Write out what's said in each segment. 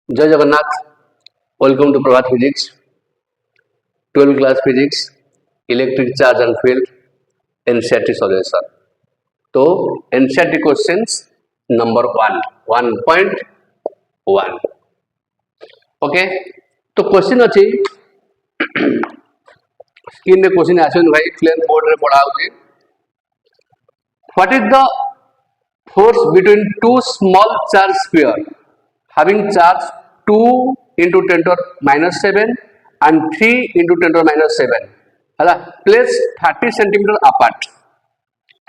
जय Jagannath. Welcome to Prabhat physics 12 class physics electric charge and field NCERT solution. तो NCERT questions number 1 okay. तो question अच्छी screen में question आसन भाई क्लियर बोर्ड रे पढ़ा होगी। What is the force between two small charge sphere having charge 2 into 10 to minus 7 and 3 into 10 to minus 7 है place 30 cm apart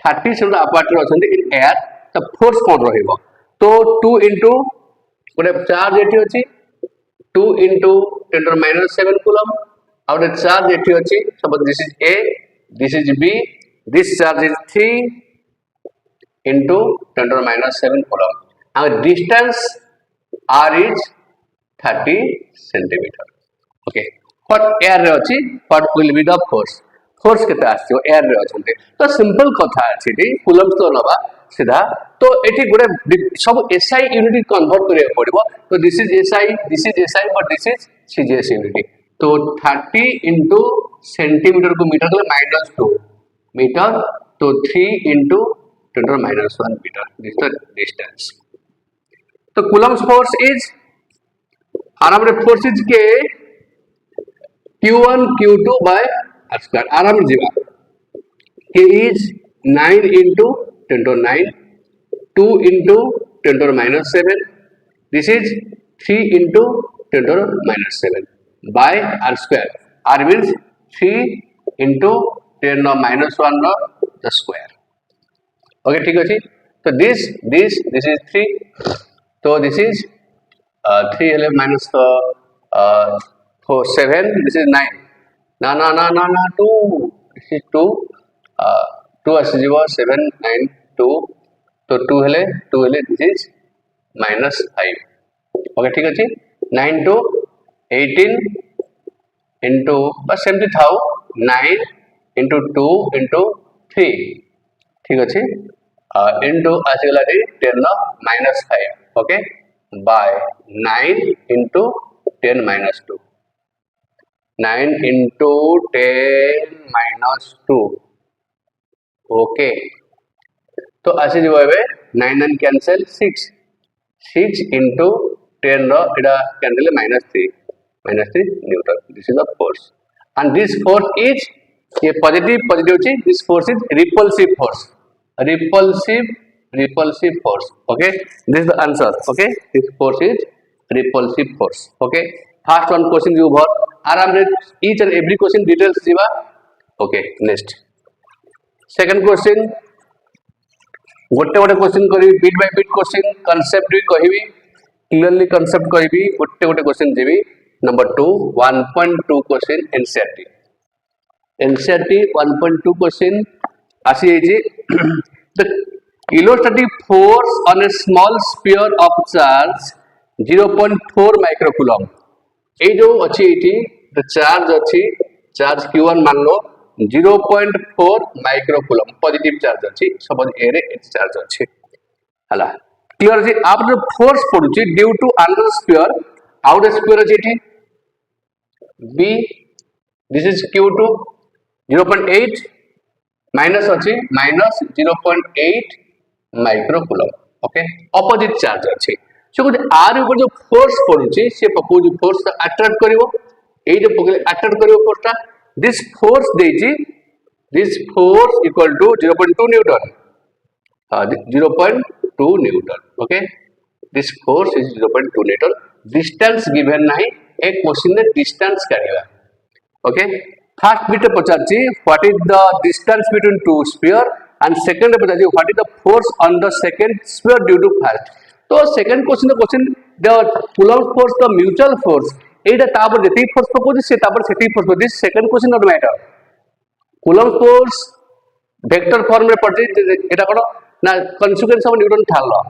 30 cm apart रखते in air तो force कौन रहेगा तो 2 into गोटे चार्ज एठी अछि 2 into 10 to minus 7 कूलम और चार्ज एठी अछि suppose this is A this is B this charge is 3 into 10 to the minus 7 coulomb. Our distance r is 30 centimeter. Okay. What air रे अछि what will be the force? Force केते आछियो air रे अछन्ते तो simple कथा अछि T coulomb तो नबा सीधा तो एठी गुडे सब SI यूनिट कन्वर्ट करिया पड़िबो तो this is SI but this is CGS unit तो 30 into सेंटीमीटर को मीटर को -2 मीटर तो 3 into 10 to the minus 1 meter. This is the distance. So Coulomb's force is आराम रे force is के Q1 Q2 by r square. आराम जीवा K is 9 into 10 to 9 2 into 10 to the minus 7. This is 3 into 10 to the minus 7 by r square. R means 3 into 10 to the minus 1 the square. Okay ठीक अच्छे तो this is 3 तो this is 3 हेले minus 7 this is 9 ना ना ना ना ना 2 दिस इज 2 2 आसी जीवो 7 9 2 तो 2 हेले दिस इज -5 ओके ठीक अच्छे 9 to 18 into बस सेमती थाउ 9 into 2 into 3 ठीक अच्छे into आसीगला 10 minus 5 okay by 9 into 10 minus 2 9 into 10 minus 2 okay तो आसी जीवो एबे 9 9 कैंसिल 6 into 10 रो एडा cancel -3 Newton this is the force and this force is ये पॉजिटिव अछि this force is repulsive force okay this is the answer okay this force is repulsive force okay first one question you over aram re each and every question details jiba okay next second question गोटे question करी bit by bit question concept भी कहिबी clearly concept कहिबी गोटे question जेबी number 2 1.2 question NCERT 1.2 question आसी जे the electrostatic force on a small sphere of charge 0.4 microcoulomb ए जो अछि एठी the charge अछि charge q1 मान लो 0.4 microcoulomb पॉजिटिव चार्ज अछि सपोज ए रे एच चार्ज अछि हला क्लियर जी आप जो फोर्स पडुछि due to another sphere out sphere अछि एठी b this is q2 0.8 minus अच्छी minus 0.8 microcoulomb okay opposite charge अच्छी सो गुड आर ऊपर जो फोर्स पडुची से पकोज फोर्स अट्रैक्ट करिवो ए जो पकले अट्रैक्ट करिवो फोर्सटा दिस फोर्स देजी this force equal to 0.2 newton 0.2 newton okay this force is 0.2 newton distance given नाही एक क्वेश्चन में डिस्टेंस काढिबा ओके फर्स्ट बिट पचारची what is the distance between two sphere and second पचारची what is the force on the second sphere due to first तो second question the Coulomb force the mutual force एटा तापर जेती force पकोजी से तापर सेती force this second question not matter coulomb force vector form रे पड़जी एटा कोन ना कॉन्सिक्वेंस ऑफ न्यूटन ठालो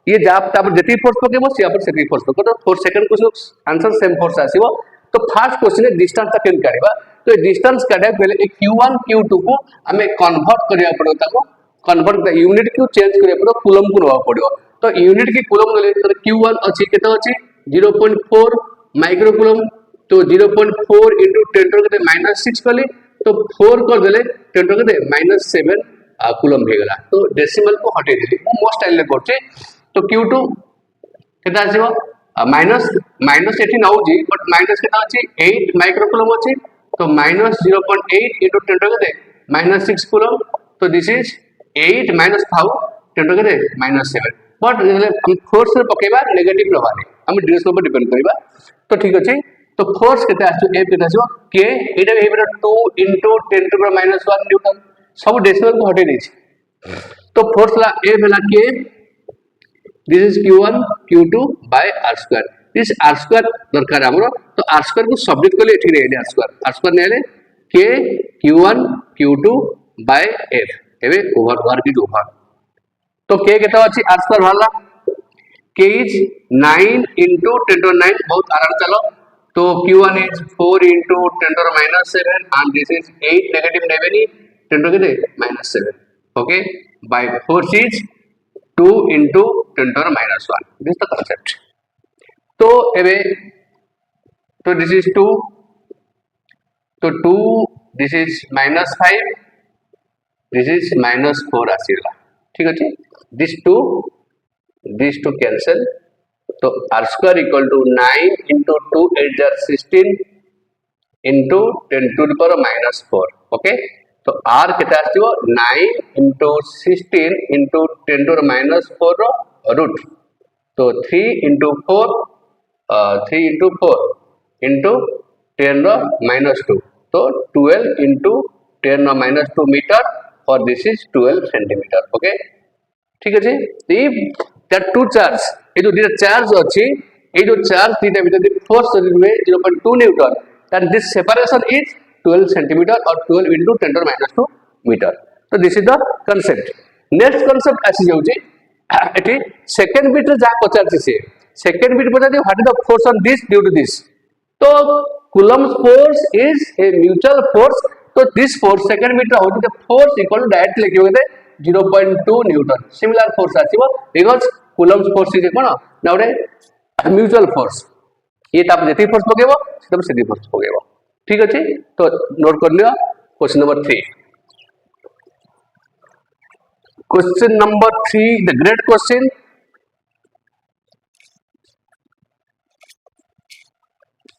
ये जा तापर जेती फोर्स पकेबो से तापर सेती फोर्स पको तो for second question answer same force आसीबो तो फर्स्ट क्वेश्चन डिस्टेंस तक केन काढिबा तो डिस्टेंस काढे पहले q1 q2 को हमें कन्वर्ट करिया पड़ो ताको कन्वर्ट यूनिट को चेंज करिया पड़ो कूलम्ब को नवा पड़ो तो यूनिट की कूलम्ब ले q1 अछि केते अछि 0.4 माइक्रोकुलम तो 0.4 इंटू 10 -6 कली तो 4 कर देले 10 -7 कुलम हो गला तो डेसिमल को हटे देली मो स्टाइल ले करछे तो Q2 केता आसीबो माइनस माइनस एठी नउजी बट माइनस केता अछि 8 माइक्रोकुलम अछि तो -0.8 इंटू 10 -6 कुलम तो दिस इज 8 माइनस थाउ 10 -7 बट हम फोर्स रे पकेबा नेगेटिव रहबानी हम डिरेक्शन पर डिपेंड करबा तो ठीक अछि तो फोर्स केते आछो F केते आछो K एटा हेबे 2 इंटू 10 -1 न्यूटन सब डेसिमल को हटे देछि तो फोर्स ला F हला K this is Q1 Q2 by R square this R square दरकार हमरो तो R स्क्वायर को सब्ट्रैक्ट करले एठी रेले R स्क्वायर नेले K Q1 Q2 by F हेबे ओवर वर्क इज ओवर तो K केता अछि R स्क्वायर वाला K इज 9 into 10⁻⁹ बहुत आराम चलो तो Q1 is 4 into 10⁻⁷ and this is 8 negative 10⁻⁷ okay by force is 2 into 10⁻⁴ this is the concept तो एबे तो this is 2 तो 2 this is -5 this is -4 आसीला ठीक अछि these two cancel तो R square equal to 9 into 2 8 are 16 into 10 to the power -4 okay तो R केता आसीबो 9 into 16 into 10 to the -4 रो रूट तो 3 into 4 3 into 4 into 10 रो -2 तो 12 into 10 रो -2 मीटर और this is 12 centimeter okay ठीक अछि if there two charge ए जो दिटा चार्ज अछि ए जो चार्ज दिटा भीतर फोर्स में 0.2 Newton then this separation is 12 centimeter or 12 into 10⁻² meter तो this is the concept next concept आसी जाउची एठी सेकंड बिट रे जा पचारछि से सेकंड बिट पचारछि what is the force on this due to this तो Coulomb's force is a mutual force तो दिस फोर्स सेकंड बिट रे होती the force equal to direct लिखियो केते 0.2 न्यूटन सिमिलर फोर्स आसीबो बिकॉज़ कूलम्स फोर्स इज कोन ना ओरे म्यूचुअल फोर्स ये ताप जेती फोर्स पकेबो तब सेती फोर्स पकेबो ठीक अछि तो नोट कर लियो question number 3 question number 3 the great question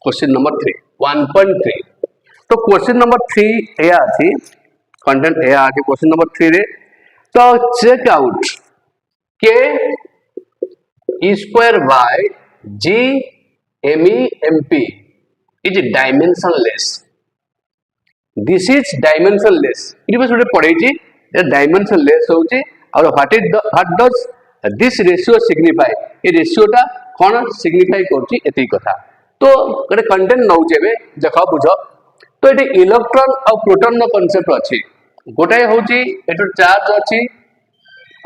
question number 3 1.3 तो क्वेश्चन नंबर 3 एया अछि कंटेंट एया अछि क्वेश्चन नंबर 3 रे तो check out K E square by G MEMP is dimensionless. This is dimensionless. It was what पढ़े जी dimensionless होची और what does this ratio signify? ये ratio टा कौन signify करची एती कथा तो गटे कंटेंट नौ जेबे देखा बुझो तो ये इलेक्ट्रॉन और प्रोटॉन नो कांसेप्ट अछि गोटे होची एतो चार्ज अछि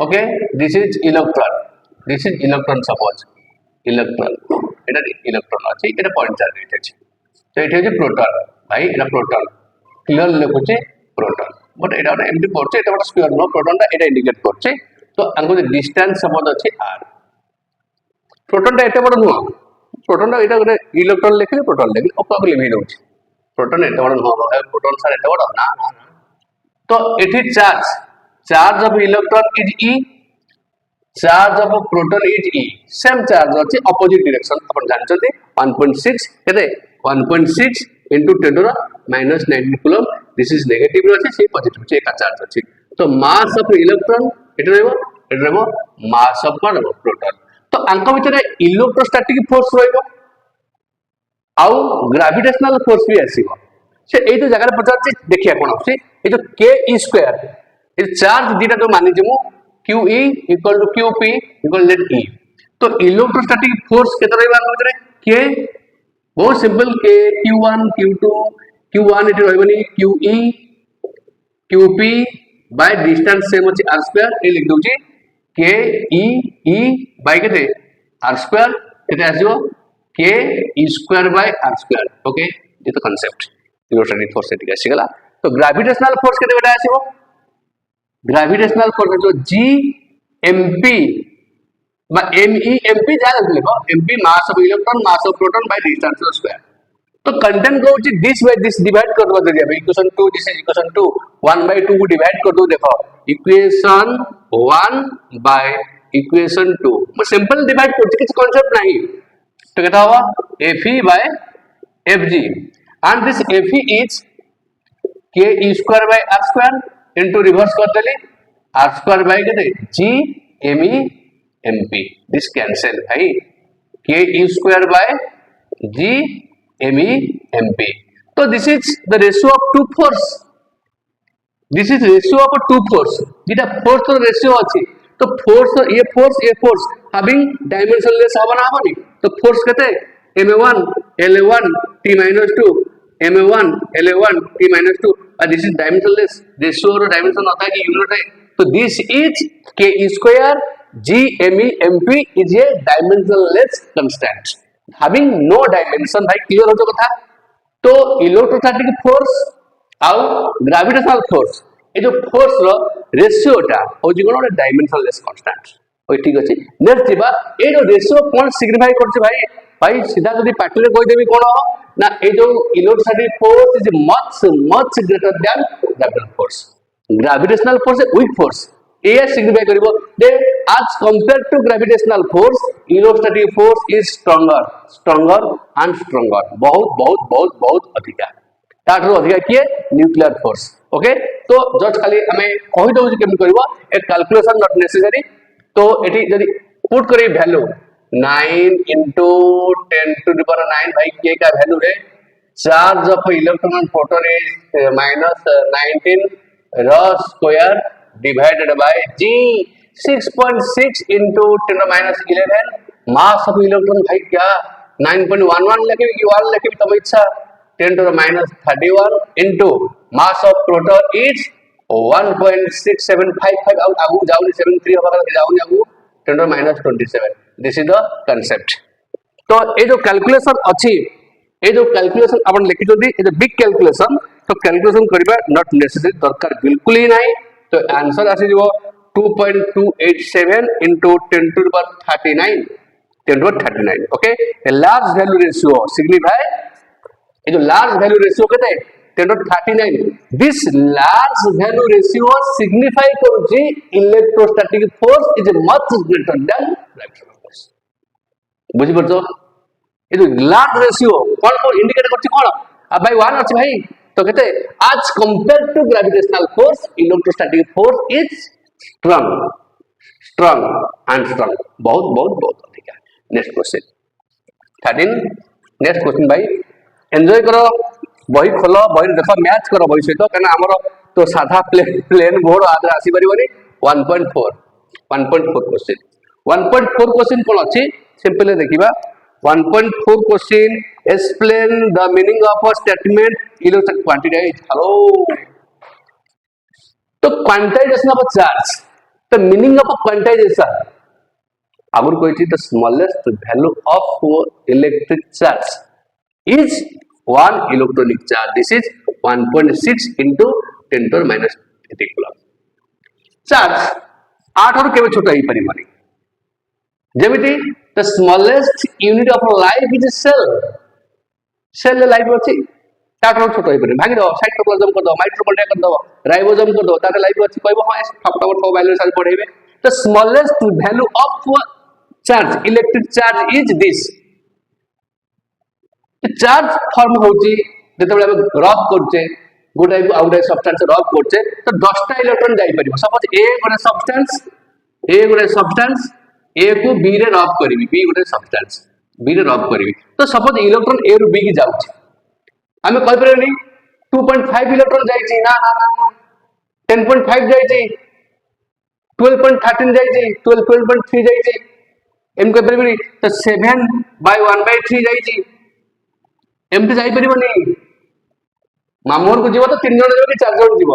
okay this is electron suppose electron Etah electron अछि एटा पॉइंट चार्ज अछि तो एटा जे प्रोटॉन भाई एटा proton clear लिखुचे proton but Etah MT पड़छे Etah square no proton दा एटा इंडिकेट करछे तो अंगो जे डिस्टेंस सपोज अछि r प्रोटॉन दा एटा बड नुवा प्रोटॉन दा एटा गोटे इलेक्ट्रॉन लिखले प्रोटॉन लिखले ओपा लिमिट होछि प्रोटॉन एटा बड नुवा प्रोटॉन सर एटा बड ना तो एठी charge of electron is E charge of proton is E same charge अछि अपोजिट डायरेक्शन अपन जानछथि 1.6 केते 1.6 into 10 to the -19 coulomb this is negative अछि से पॉजिटिव छै का चार्ज अछि तो मास ऑफ इलेक्ट्रॉन एटा रहबो मास ऑफ प्रोटॉन तो अंक भितरे इलेक्ट्रोस्टैटिक फोर्स रहबो आउ ग्रेविटेशनल फोर्स भी आसीबो से एई तो जगह पचार छै देखिया कोन अछि ए जो K E square ए चार्ज दिटा तो मानि जेमु QE equal to QP equal to E तो इलेक्ट्रोस्टैटिक फोर्स केते रहबा भितरे K बहुत simple K Q1 Q2 Q1 एटी रहबनी QE QP by distance same अछि r स्क्वायर ए लिख दोछि K E बाय केते r स्क्वायर केते आसीबो K E स्क्वायर बाय r स्क्वायर ओके ये तो कांसेप्ट इलेक्ट्रोस्टैटिक फोर्स एटी आसी गला तो ग्रेविटेशनल फोर्स केते बेटा आसीबो ग्रेविटेशनल फोर्स जो GMP বা MEMP ଯାହା ଲେଖ MP mass of electron mass of proton by distance square। तो कंटेंट को होची दिस बाय दिस डिवाइड कर दो जरिया इक्वेशन 2 दिस इज इक्वेशन 2 1/2 को डिवाइड कर दो देखो इक्वेशन 1 बाय इक्वेशन 2 मैं सिंपल डिवाइड करछि किछ कांसेप्ट नाही तो केता होगा Fe by Fg and this Fe is Ke e square by r square into reverse कर देली r square by केते G Me MP this cancel भाई Ke e square by G Me MP तो this is the ratio of two force this is ratio of two force Zeta force तो ratio अछि तो force ये force having dimensionless हवा ना हबनी तो force केते ma1 la1 t minus 2 ma1 la1 t minus 2 and this is dimensionless ratio और dimension होता है कि यूनिट है तो this is k e square G Me MP is a dimensionless constant having no dimension भाई clear हो जो कथा तो इलेक्ट्रोस्टैटिक फोर्स आउ ग्रेविटेशनल फोर्स ए जो फोर्स रो रेशियोटा हो जी कोन डायमेंशनलेस कांस्टेंट ओ ठीक अछि नेक्स्ट दिबा ए जो रेशियो कोन सिग्निफाई करछ भाई भाई सीधा जदी पार्टिकुलर कहि देबी कोन हो ना ए जो electrostatic force is much greater than gravitational force gravitational force is weak force ए सिग्निफाई करिवो दे as compared to gravitational force electrostatic force is stronger and stronger बहुत अधिक ताठरो अधिक किए न्यूक्लियर फोर्स ओके तो जस्ट खाली हमें कहि दउ जे केम करबो ए कैलकुलेशन नॉट नेसेसरी तो एठी जदी पुट करी value 9 into 10 to the power 9 भाई के का वैल्यू रे charge of electron and proton is -19 r square divided by G 6.6 into 10 minus 11 mass of electron भाई क्या 9.11 लिखे कि 1 लिखे तब इच्छा 10 to the minus 31 into mass of proton is 1.6755 आउ आगु जाउनी 73 होगा जाउनी आगु 10 to the minus 27 this is the concept तो ए जो कैलकुलेशन अछि ए जो कैलकुलेशन अपन लिखि जदी ए जो बिग कैलकुलेशन तो कैलकुलेशन करबा नॉट नेसेसरी दरकार बिल्कुल ही नाही तो आंसर आसी जीवो 2.287 into 10 to the power 39 10 to the 39 okay a large value ratio signify ये जो large value ratio कहते हैं 10 to the 39 this large value ratio signify करूची electrostatic force is much greater than gravitational force बुझि परछो ये जो large ratio कौन indicate करछि कोन अब भाई 1 अछि भाई तो कहते as compared to gravitational force electrostatic force is strong and strong बहुत अधिक है नेक्स्ट क्वेश्चन 13 नेक्स्ट क्वेश्चन भाई एंजॉय करो बही खोलो बही देखो मैच करो बही सहित कना हमर तो साधा प्लेन बोर्ड आदर आसी परिबनी 1.4 क्वेश्चन 1.4 क्वेश्चन कोन अछि सिंपली देखिबा 1.4 question explain the meaning of a statement electric quantity hello तो quantization of a charge the meaning of a quantization आगुर कोइछि the smallest value of electric charge is 1 electronic charge this is 1.6 into 10 to the minus 8 coulomb charge 8 और केबे छोटा ही परिमाणी जेमिति the smallest unit of life is cell life अछि ताठो छोटो ही भागी दो cytoplasm कर दो mitochondria कर दो राइबोसोम कर दो ताटे लाइफ अछि कहबो हां फटाफट वैल्यू साल पढेबे the smallest value of charge electric charge is this charge form होची जेतेबेले हम रब करछे गोटाई आउटाई सब्सटेंस रब करछे तो 10 टा इलेक्ट्रॉन जाई परिबो सपोज ए गोटे सब्सटेंस ए को बी रे रब करबी बी गोटे सब्सटेंस बी रे रब करबी तो सपोज इलेक्ट्रॉन ए रु बी की जाउची हमें कहि परबनी 2.5 इलेक्ट्रॉन जाईची ना 10.5 जाईची 12.13 जाईची 12.3 जाईची एम कहि परबनी तो 7/1/3 जाईची एमटी जाई परिबनी मामोर को जीव तो 3 जण जीव कि 4 जण जीव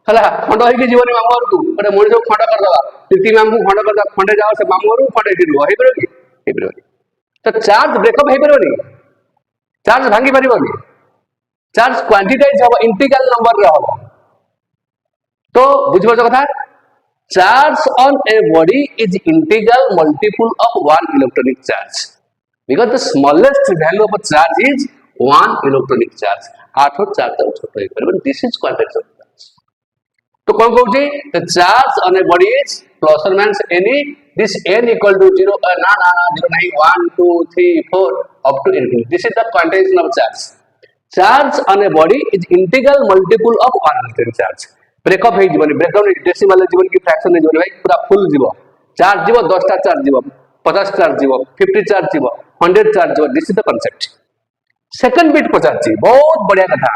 हला खंड होई कि जीवनी मामोर को ओटे मणिस को खंड कर दवा तिती माम को खंड कर खंडे जाओ से मामोर को खंडे दिलु होई परबनी तो चार्ज ब्रेकअप होई परबनी चार्ज भांगी परिबनी चार्ज क्वांटिटाइज हो इंटीग्रल नंबर रे हो तो बुझबो कथा charge on a body is integral multiple of one electronic charge because the smallest value of a charge is one electronic charge. 8 charge छोटा ही करें, this is quantity of charge. तो कौन कहूँ the charge on a body is plus or minus any this n equal to 0 ना 0 नहीं 1 2 3 4 up to infinity. This is the quantization of charge. Charge on a body is integral multiple of one electronic charge. Breakup है जीवन breakdown decimal जीवन की fraction है जीवन भाई पूरा फुल जीव चार्ज जीव 10 टा चार्ज जीव 50 चार्ज जीव 50 चार्ज जीव 100 चार्ज जीव this is the concept second bit पचाची बहुत बढ़िया कथा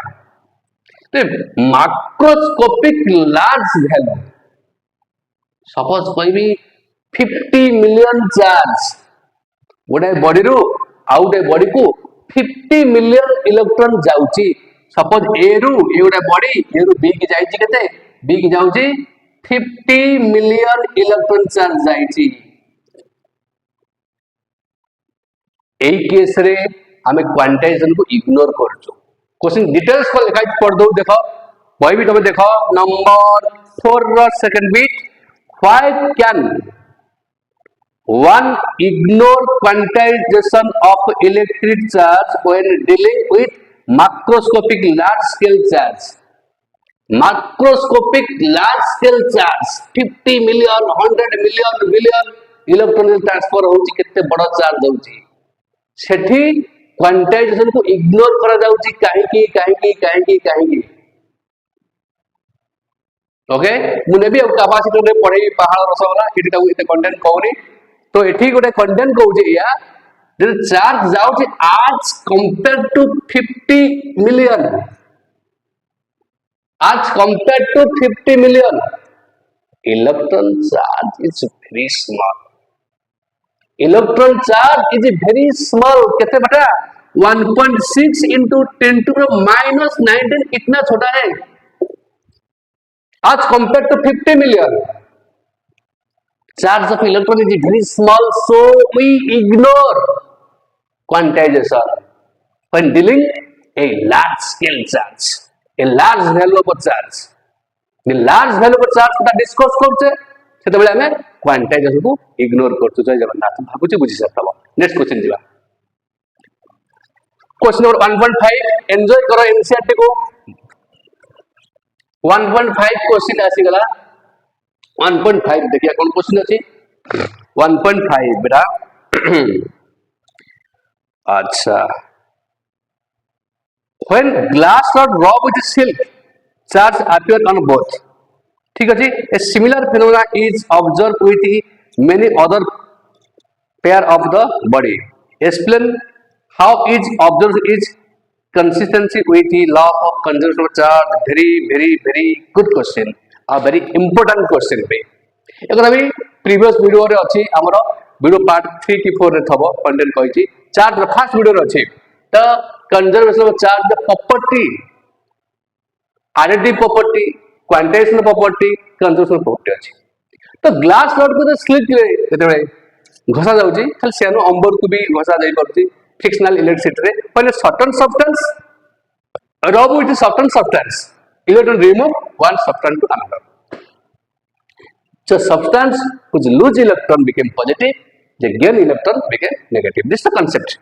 तो माइक्रोस्कोपिक लार्ज वैल्यू सपोज कोई भी 50 मिलियन चार्ज गोटे बॉडी रु आउ गोटे बॉडी को 50 मिलियन इलेक्ट्रॉन जाउची सपोज ए रु ए गोटे बॉडी ए रु बी की जाइची केते बी की जाउची 50 मिलियन इलेक्ट्रॉन चार्ज जाइची एई केस रे हमें क्वांटाइजेशन को इग्नोर करछो क्वेश्चन डिटेल्स को लिखाई पढ़ दो देखो वही भी तुम देखो नंबर 4 रो second bit why can one ignore quantization of electric charge when dealing with macroscopic large scale charge. Macroscopic large scale charge 50 million 100 million billion electron transfer होची केते बड़ चार्ज होची सेठी क्वांटाइजेशन को इग्नोर करा जाउची काहे ओके मुने भी कैपेसिटर रे पढ़े पहाड़ रसवाला एटी ताऊ एते कंटेंट कहूनी तो एठी गोटे कंटेंट कहूची या जे चार्ज जाउची आज कंपेयर टू 50 मिलियन आज compare to 50 million electron charge is very small electron charge is very small कितने बेटा 1.6 into 10 to the minus 19 इतना छोटा है आज compare to 50 million charge of electron is very small so we ignore quantization when dealing a large scale charge a large value of charge the large value of charge का discuss करछे सेते बेले हमें quantization को ignore करछु जय जगन्नाथ भाबुची बुझी सकतबो next question दिबा question number 1.5 enjoy करो एनसीईआरटी को 1.5 क्वेश्चन आसी गला 1.5 देखिए कौन क्वेश्चन अछि 1.5 बेटा अच्छा when glass rod rub with silk charge appear on both ठीक अछि a similar phenomena is observed with many other pair of the body explain how is observed is consistency with the law of conservation of charge very good question a very important question पे एकर अभी previous video रे अछि हमर video part 3 की 4 रे थबो content कहिछि charge रे first video रे अछि त conservation of charge the property additive property quantization property conservation property अछि तो ग्लास रॉड को स्लिट रे केते घसा जाउछि खाली सेनो अंबर को भी घसा जाई परछि फ्रिक्शनल इलेक्ट्रिसिटी रे पहले सर्टेन सब्सटेंस रब with certain substance electron remove one substance to another so substance which lose electron became positive the gain electron became negative this is the concept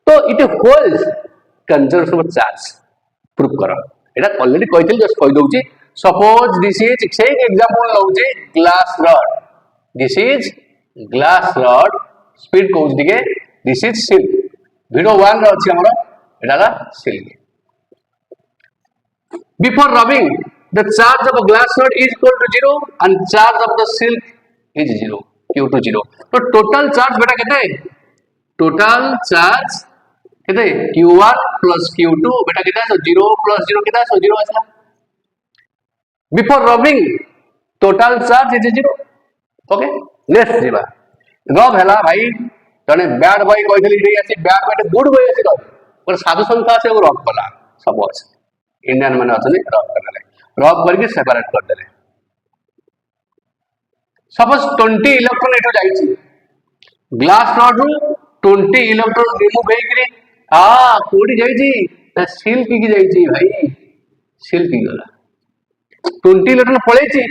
so it holds conservation of charge proof karo eta already कहथिल just कहि दउची suppose this is same example लउची glass rod this is glass rod speed कहउची दिके this is silk video 1 रे अछि हमर एटाला silk before rubbing the charge of a glass rod is equal to 0 and charge of the silk is 0 q2 0 तो total charge बेटा कितने total charge कितने q1 plus q2 बेटा कितना है 0 plus 0 कितना है 0 आसला before rubbing total charge is 0 okay next जीवा रब हैला भाई जने बैड बॉय कहथली रे आसी बैड बॉय गुड बॉय आसी पर साधु संत आसे रब कला सब আছে इंडियन माने अथने रब करले रब करके सेपरेट कर देले सपोज 20 इलेक्ट्रॉन एटो जाईची ग्लास रॉड रु 20 इलेक्ट्रॉन रिमूव हेकरी कोडी जाईची त सिल्क की जाईची भाई सिल्क की गला 20 इलेक्ट्रॉन पळेची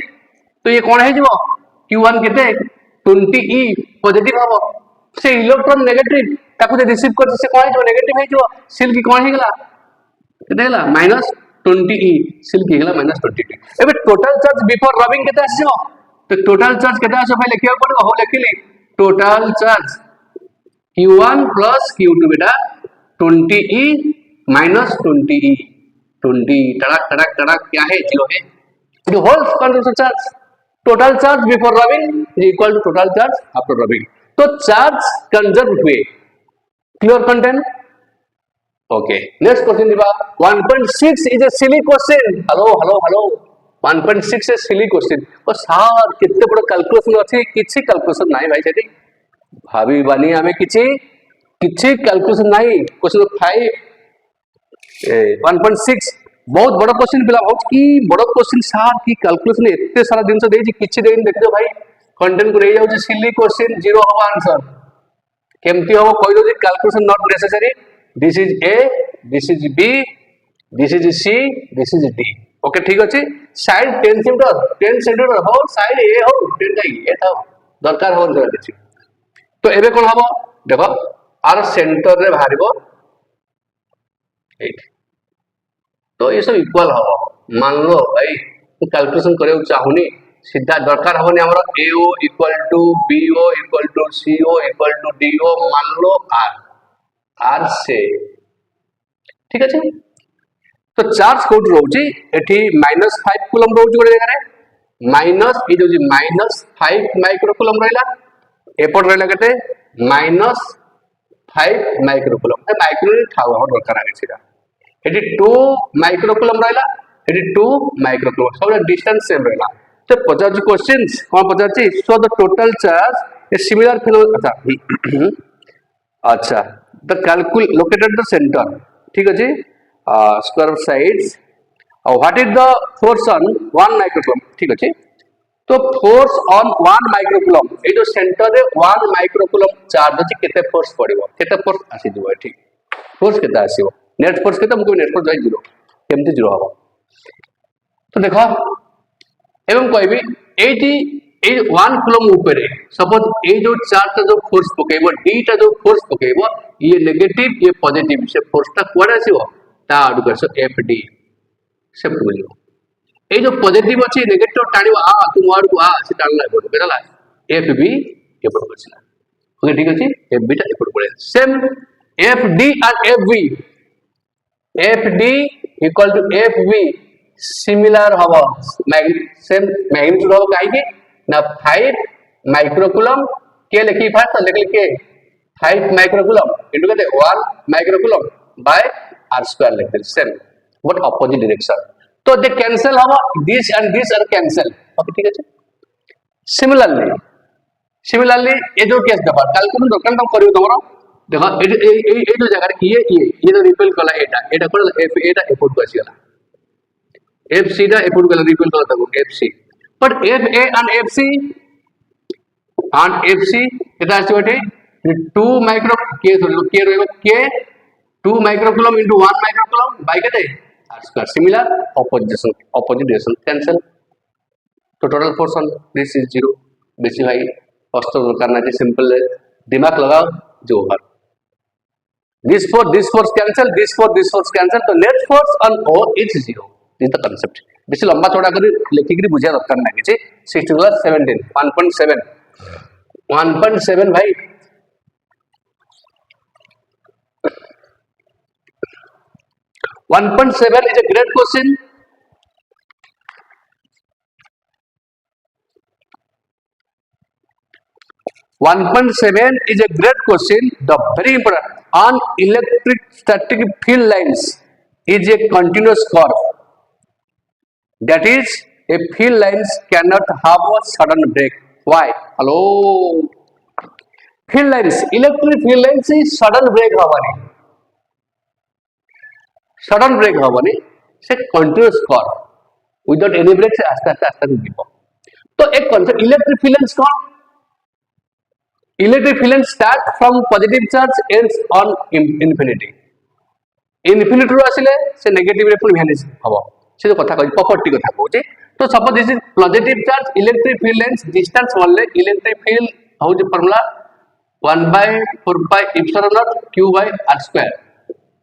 तो ये कौन है जो Q1 केते 20e पॉजिटिव हबो से इलेक्ट्रॉन नेगेटिव ताकू जे रिसीव कर से कौन है जो नेगेटिव है जो सिल की कौन है गेला केते गेला -20e सिल की गेला -22 एबे टोटल चार्ज बिफोर रबिंग केते आसीबो तो टोटल चार्ज केते आसो भाई लिखियो पड़ो हो लिखिली total charge Q1 plus Q2 बेटा 20e minus 20e 20 टड़क टड़क टड़क क्या है जीरो है the whole consumption charge total charge before rubbing is equal to total charge after rubbing तो चार्ज कंजर्व हुए clear content okay next question दिबा 1.6 is a silly question hello hello hello 1.6 is silly question और सार कितने बड़ calculation अछि किछि calculation नाही भाई सेठी भाभी बानी हमें किछि कैलकुलेशन नाही क्वेश्चन 5 1.6 बहुत बड़ा क्वेश्चन पिला बहुत की बड़ा क्वेश्चन सार की कैलकुलेशन एते सारा दिन से देजी किछि देन देखियो भाई कंटेंट को ले जाउ जे सिली क्वेश्चन जीरो हो आंसर केमती हो कोइ दो जे calculation not necessary this is A this is B this is C this is D okay ठीक अछि साइड 10 सेंटीमीटर हो साइड ए हो 10 जाई ए था दरकार हो जरा देखि तो एबे कोन हबो देखो आर सेंटर रे बाहरिबो एट तो ये सब इक्वल हबो मान लो भाई कैलकुलेशन करे चाहूनी सीधा दरकार हबनी हमरो AO equal to BO equal to CO equal to DO मान लो R से ठीक अछि तो चार्ज कोड रहउची एठी -5 कूलम रहउची गोटे जगह रे माइनस ए जो -5 माइक्रो कूलम रहला एपट रहला केते -5 माइक्रो कूलम ए माइक्रो ठाव हम दरकार आगे सीधा एटी 2 माइक्रो कूलम रहला एटी 2 माइक्रो कूलम सब डिस्टेंस सेम रहला तो 50 क्वेश्चंस कोन 50 सो द टोटल चार्ज ए सिमिलर फिनो अच्छा the calculate located the centre ठीक अछि स्क्वायर ऑफ साइड्स और what is the force on 1 micro coulomb ठीक अछि तो फोर्स ऑन 1 माइक्रो कूलम ए जो सेंटर रे 1 माइक्रो कूलम चार्ज अछि केते फोर्स पड़िबो केते फोर्स आसी दिबो ठीक फोर्स केते आसीबो नेट फोर्स केते हमको नेट फोर्स जाई जीरो केमती जीरो हबो तो देखो एवं कहबी एटी 1 कूलम ऊपर सपोज ए जो चार्ज जो फोर्स पकेबो डी टा जो फोर्स पकेबो ये नेगेटिव ये पॉजिटिव से फोर्स ता कोड आसीबो ता आडू करसो एफडी से बोलियो ए जो पॉजिटिव अछि नेगेटिव टाणिबो आ तुम आडू आ से टाणला बोल बेला एफबी एपड़ करछला ओके ठीक अछि एफबी ता एपड़ पड़े सेम एफडी और FB FD equal to FB similar हबो सेम मैग्नीट्यूड हबो काहे कि ना 5 माइक्रो कूलम के लिखी फास्ट तो लिख के 5 माइक्रो कूलम इनटू कहते 1 micro coulomb by r square लिख दे सेम व्हाट ऑपोजिट डायरेक्शन तो दे कैंसिल हबो this and this are cancel okay ठीक है सिमिलरली ए जो केस देखो कैलकुलेशन दरकार हम करियो तमरो देखो ए जो जगह ये तो रिपेल कला एटा कोन एफ एटा एपुट को आसीला एफ सी दा एपुट कला रिपेल कला तको F C but F A and F C केता आसी बटे 2 माइक्रो के रहबो के 2 micro coulomb into 1 micro coulomb by केते r square similar opposite direction cancel तो total force on this is 0 बेसी भाई फर्स्ट करना है सिंपल दिमाग लगाओ जो over this force cancel this force cancel तो net force on O is 0 this is the concept बेसी लंबा चौड़ा कर लिखि करी बुझिया दरकार ना किछि 6 17 1.7 भाई 1.7 is a great question 1.7 is a great question the very important on electric static field lines is a continuous curve that is a field lines cannot have a sudden break why hello field lines electric field lines is sudden break hawani se continuous curve without any break se aste jibo to ek concept electric field lines kon electric field lines start from positive charge ends on infinity रो आसिले से negative रे पुन भ्यानिश हबो से जो कथा कहि property कथा कहउचे तो suppose this is positive charge electric field length distance बोलले इलेक्ट्रिक फील्ड होची formula 1/4 pi epsilon naught q by r square.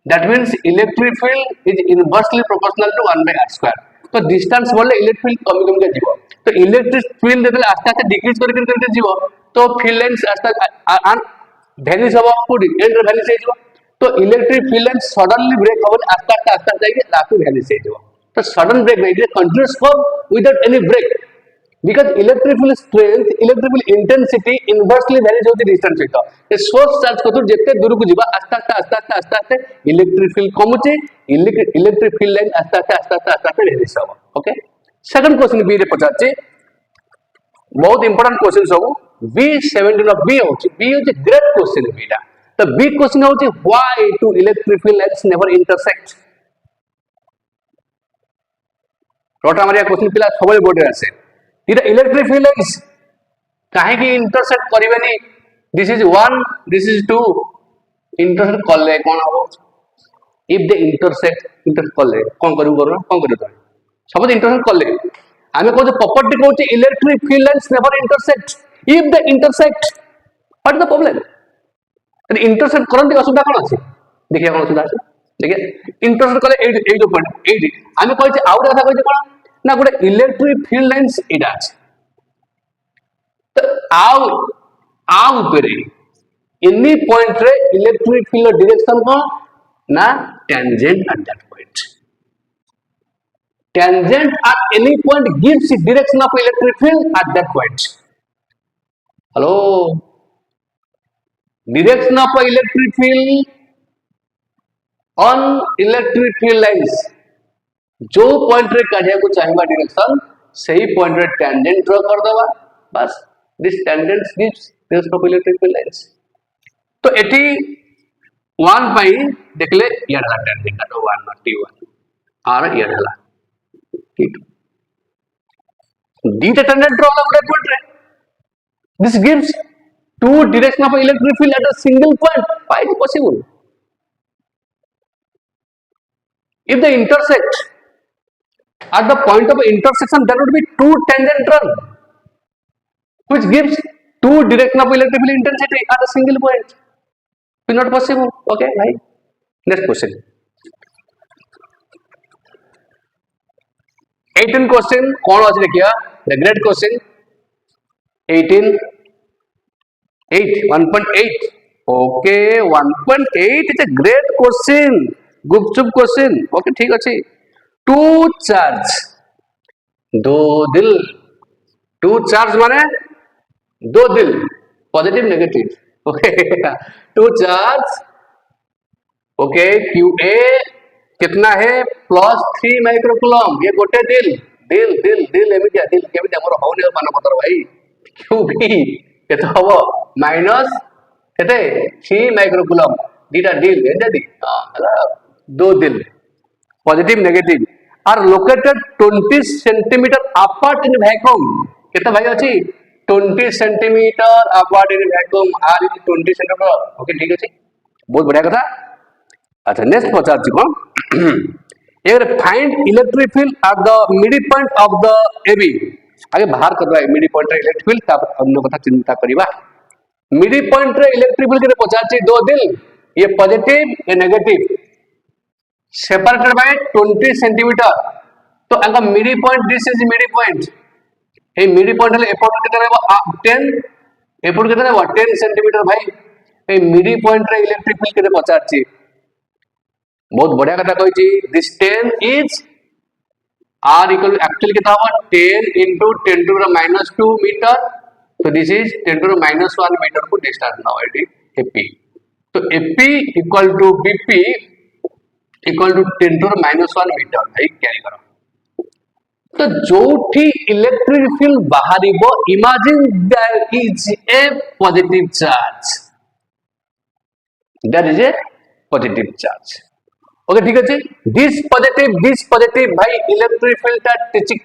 That means electric field is inversely proportional to 1/r square. तो डिस्टेंस बोले electric field कमी कमी के जीवो तो electric field देले आस्ते आस्ते डिक्रीज करके जीवो तो फील्ड लेंथ आस्ते भैनिश हबो कोडी एंड भैनिश हे जीवो तो electric field length suddenly break हबो आस्ते आस्ते जाई लाखु भैनिश हे जीवो तो सडन ब्रेक नहीं it continuous flow without any break because electric field strength electric field intensity inversely varies with the distance सहित ए सोर्स चार्ज को जेते दूर को जीवा आस्ते आस्ते इलेक्ट्रिक फील्ड कमुचे इलेक्ट्रिक फील्ड लाइन आस्ते वेरीज हो ओके सेकंड क्वेश्चन बी रे पचाचे बहुत इंपोर्टेंट क्वेश्चन सब B17 ऑफ बी होची बी होची ग्रेट क्वेश्चन बीटा तो बी क्वेश्चन होची why two electric field lines never intersect रोटा मारिया क्वेश्चन पिला सबले बोर्ड रे आसे इधर इलेक्ट्रिक फील्ड लाइन्स काहे की इंटरसेक्ट करिवेनी this is 1 this is 2 intersect करले कोन हो इफ दे इंटरसेक्ट करले कोन करू सपोज इंटरसेक्ट करले आमे को प्रॉपर्टी कहूचे electric field lines never intersect if they intersect what the problem यदि इंटरसेक्ट करंती असुविधा कोन अछि देखिए कोन असुविधा अछि देखिए इंटरसेक्ट करले ए जो पॉइंट ए आमे कहूचे आउट कथा कहूचे कोन ना गोटे इलेक्ट्रिक फील्ड लाइन्स एटा अछि तो आउ ऊपर एनी पॉइंट रे इलेक्ट्रिक फील्ड डायरेक्शन को ना tangent at that point tangent at any point gives direction of electric field at that point hello direction of electric field on electric field lines जो point रे काढिया को चाहिबा direction सही point रे tangent draw कर देबा बस this tangent gives direction of electric field lines तो eighty 1 पाई देखले यार हला टेंजेंट तो 1 नॉट t1 आर यार हला ठीक डी टेंजेंट ड्रा होला गुड पॉइंट रे this gives to direction of electric field at a single point why is possible if they intersect at the point of intersection there would be two tangent run which gives two direction of electric field intensity at a single point is not possible okay right next question 18 question कौन आज देखिए the great question 18 8 1.8 okay 1.8 is a great question gupchup question okay ठीक अछि to charge दो दिल to charge माने दो दिल positive negative okay two charge okay QA कितना है +3 माइक्रोकूलम ये गोटे दिल दिल दिल दिल एमितिया दिल केमितिया मोर होने मान पतर भाई QB केते हबो माइनस केते 3 माइक्रोकूलम दीटा दिल एंडी हला दो दिल positive negative are located 20 centimetre apart in vacuum केते भाई अछि 20 centimetre apart in vacuum R is 20 centimetre okay ठीक अछि बहुत बढ़िया कथा अच्छा नेक्स्ट पचार छी कोन एक find electric field at the mid point of the AB आगे बाहर कर दो मिड पॉइंट रे इलेक्ट्रिक फील्ड तब अन्य कथा चिंता करिबा मिड पॉइंट रे इलेक्ट्रिक फील्ड के पचार छी दो दिल ये पॉजिटिव ये नेगेटिव separated by 20 centimeter तो अगर mid point this is mid point A mid point ले एपोर्ट कितना रहबो 10 एपोर्ट कितना रहबो 10 सेंटीमीटर भाई ए मिड पॉइंट रे इलेक्ट्रिक फील्ड के पचार छी बहुत बढ़िया कथा कहै छी this 10 is r equal actually कितना होगा 10 into 10 to the minus 2 metre तो this is 10 to the minus 1 metre को distance now it is AP तो AP equal to BP equal to 10 to the minus 1 metre भाई carry करो तो जोठी electric field बाहरिबो imagine there is a positive charge there is a positive charge okay ठीक अछि this positive भाई electric field ता टिचिक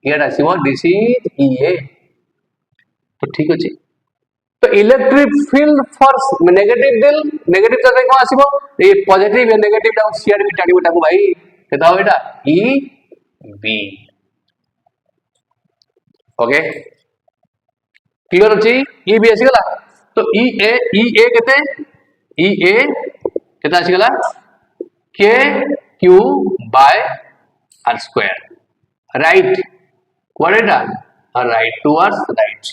हियर आसीबो दिस इज EA तो ठीक अछि तो electric field for negative charge को आसीबो ए पॉजिटिव या नेगेटिव ता शेयर भी टाडी बटा को भाई केता हो एटा EB ओके क्लियर अछि ई भी आसी गला तो ई ए केते ई ए केते आसी गला K Q by R square right what is that right towards right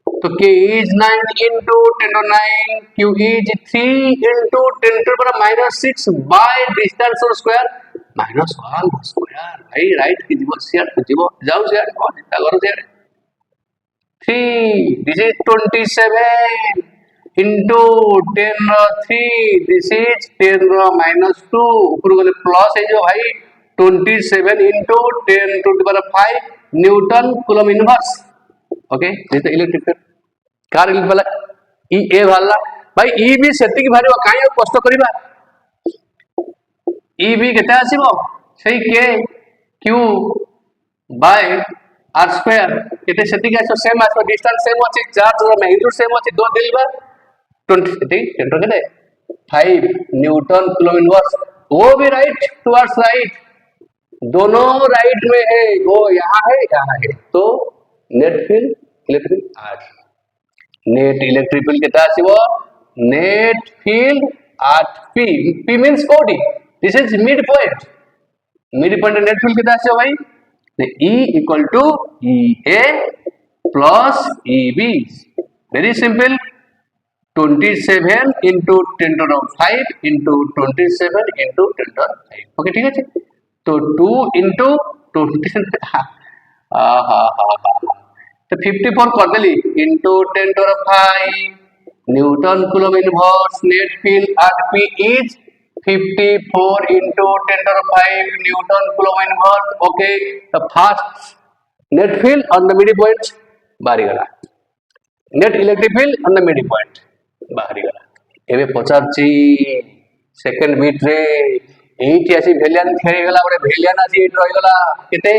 तो k is 9 into 10 to 9 q is 3 into 10 to the power -6 by distance whole square minus 1 square भाई राइट की जीवो शेयर जीवो जाओ शेयर और चिंता करो share 3 this is 27 into 10 3 this is 10 minus 2 ऊपर गले प्लस है जो भाई 27 into 10 to the power 5 Newton coulomb inverse okay ये तो इलेक्ट्रिक कार वाला ई ए वाला भाई ई भी सेटिंग भारी काई कष्ट करिबा ई भी केते आसीबो सही के क्यू बाय आर स्क्वायर केते सेटिंग आसो सेम आसो डिस्टेंस सेम अछि चार्ज रो मैग्नीट्यूड सेम अछि दो दिल बा 20 10 केते 5 न्यूटन कूलम इनवर्स वो भी राइट टुवर्ड्स राइट दोनों राइट में है वो यहाँ है तो नेट फील्ड इलेक्ट्रिक आर्ट नेट इलेक्ट्रिक फील्ड केता आसीबो net field at p p means कोडी this is mid point net field केता आसीबो भाई तो e equal to ea plus eb very simple 27 into 10 to the 5 into 27 into 10 to the 5 okay ठीक है तो 2 into 20 हा तो 54 कर देली into 10 to the 5 Newton coulomb inverse net field at p is 54 into 10 to the 5 Newton coulomb inverse okay the first net field on the middle point बाहरी गला net electric field on the middle point बाहरी गला एबे पचारची second beat रे एठी आसी भेलियन खेरी गला बडे भेलियन आसी एठी रहि गला केते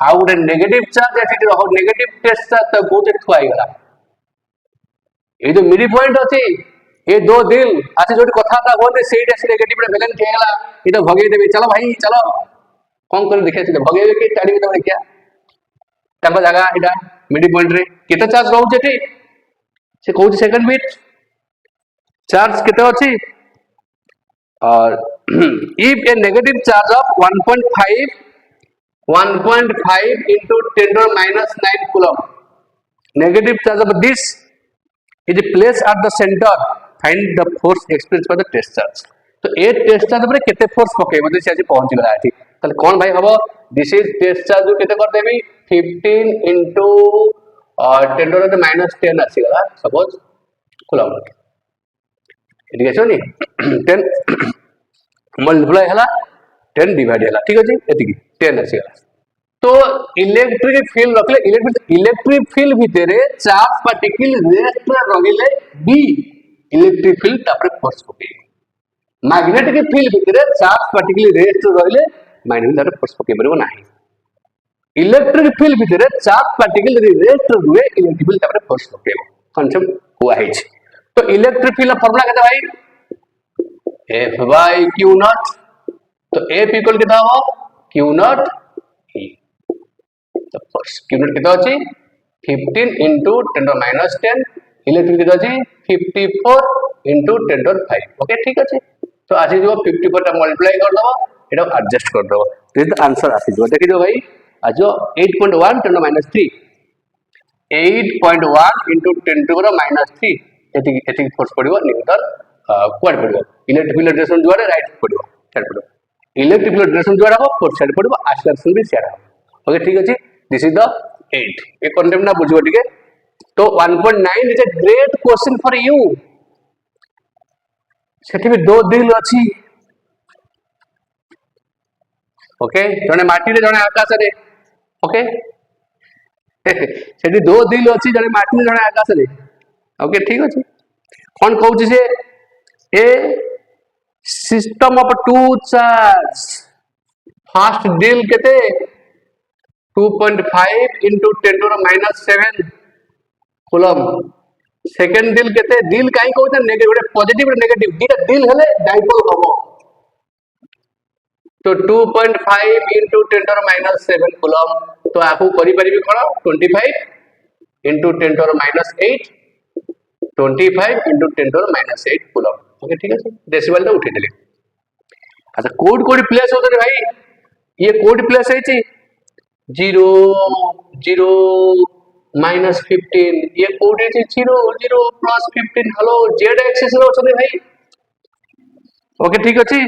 आ गुटे नेगेटिव चार्ज एठी रहो नेगेटिव टेस्ट चार्ज त गोटे थुआई गला ए जो मिड पॉइंट अछि ए दो दिल आसी जोटी कथा ता होते सेठी आसी नेगेटिव रे भेलियन खे गला ई तो भगे देबे चलो भाई चलो कोन कर देखे छै भगे के टाडी में तो क्या तब जगह एटा मिड पॉइंट रे केते चार्ज रहउ छै से कहू सेकंड बीट चार्ज केते अछि और if a negative charge of 1.5 into 10 to the minus 9 coulomb negative charge of this is placed at the center find the force experienced by the test charge तो ए test charge पर केते force पकेबो जे से पहुंच गला एठी तले कोन भाई हबो दिस इज टेस्ट चार्ज केते कर देबी 15 into 10 to the minus 10 आसी गला सपोज coulomb एठी गेछो नी 10 मल्टीप्लाई हला 10 डिवाइड हला ठीक अछि एति 10 आसी गला तो इलेक्ट्रिक फील्ड रखले इलेक्ट्रिक फील्ड भितरे चार्ज पार्टिकल रेस्ट रे रहिले बी इलेक्ट्रिक फील्ड तापर फोर्स पके मैग्नेटिक फील्ड भितरे चार्ज पार्टिकल रेस्ट रे रहिले मैग्नेटिक तापर फोर्स पके परबो नाही इलेक्ट्रिक फील्ड भितरे चार्ज पार्टिकल रेस्ट रे रुए इलेक्ट्रिक फील्ड तापर फोर्स पकेबो कॉन्सेप्ट हुआ है तो इलेक्ट्रिक फील्ड फार्मूला केते भाई F by Q naught तो F इक्वल कितना हो Q naught E तो फर्स्ट Q naught कितना होची 15 into 10 to minus 10 इलेक्ट्रिक कितना होची 54 into 10 to 5 ओके ठीक अछि तो आसी जो 54 टा मल्टीप्लाई कर दबो एटा एडजस्ट कर दबो तो इज द आंसर आसी जो देखि जो भाई आज 8.1 10 to minus 3 8.1 into 10 to the minus 3 एति फोर्स पड़िबो न्यूटन क्वाड पड़िबो इलेक्ट्रिक फील्ड डायरेक्शन जुआरे राइट पड़िबो साइड पड़िबो इलेक्ट्रिक फील्ड डायरेक्शन जुआरे हो फोर्थ साइड पड़िबो एक्सेलरेशन भी शेयर हो ओके ठीक अछि दिस इज द 8 ए कॉन्सेप्ट ना बुझिबो ठीक है तो 1.9 is a great question for you सेठी भी दो दिल अछि ओके जने माटी रे जने आकाश रे ओके सेठी दो दिल अछि जने माटी रे जने आकाश रे ओके ठीक अछि कोन कहू छी से a system of two charge first deal केते 2.5 into 10 to the minus 7 coulomb second deal केते deal काई कहू नेगेटिव पॉजिटिव नेगेटिव दीटा deal हेले डाइपोल हबो तो 2.5 into 10 to the minus 7 coulomb तो आपको करि परिबे कोन 25 into 10 to the minus 8 25 into 10 to the minus 8 coulomb. Okay ठीक है डेसिबल टा उठे देले। अच्छा कोड कोड प्लेस होते रे भाई ये कोड प्लेस है 0 0 -15 ये कोड है 0 0 +15 हेलो जेड एक्सिस रे होते भाई। ओके ठीक अछि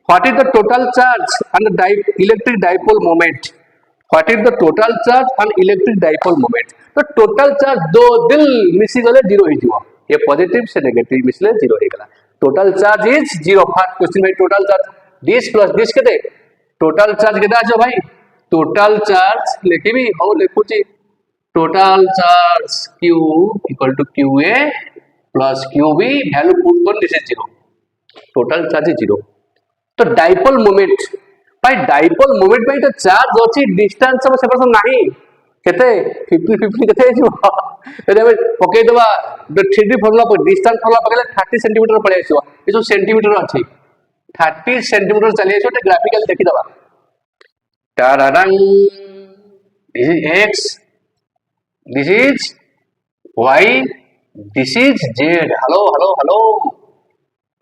what is the total charge and electric dipole moment what is the total charge and electric dipole moment तो टोटल चार्ज दो दिल मिसी गले 0 हो जिवो ये पॉजिटिव से नेगेटिव मिसले 0 हो गला total charge is 0 first question भाई total charge this plus this केते टोटल चार्ज केते आछो भाई टोटल चार्ज लिखिबी हो लिखुची total charge q equal to qa plus qb value put कर this is 0 total charge is 0 तो डाइपोल मोमेंट भाई डाइपोल मोमेंट भाई तो चार्ज अछि डिस्टेंस सब सेपरेशन नाही केते 50 50 केते जो तरे हम पके दबा द 3D फॉर्मूला पर डिस्टेंस फॉर्मूला पकेले 30 सेंटीमीटर पड़े आइसो ए जो सेंटीमीटर अछि 30 सेंटीमीटर चले आइसो ते ग्राफिकल देखि दबा टाराडंग this is x this is y this is z hello hello hello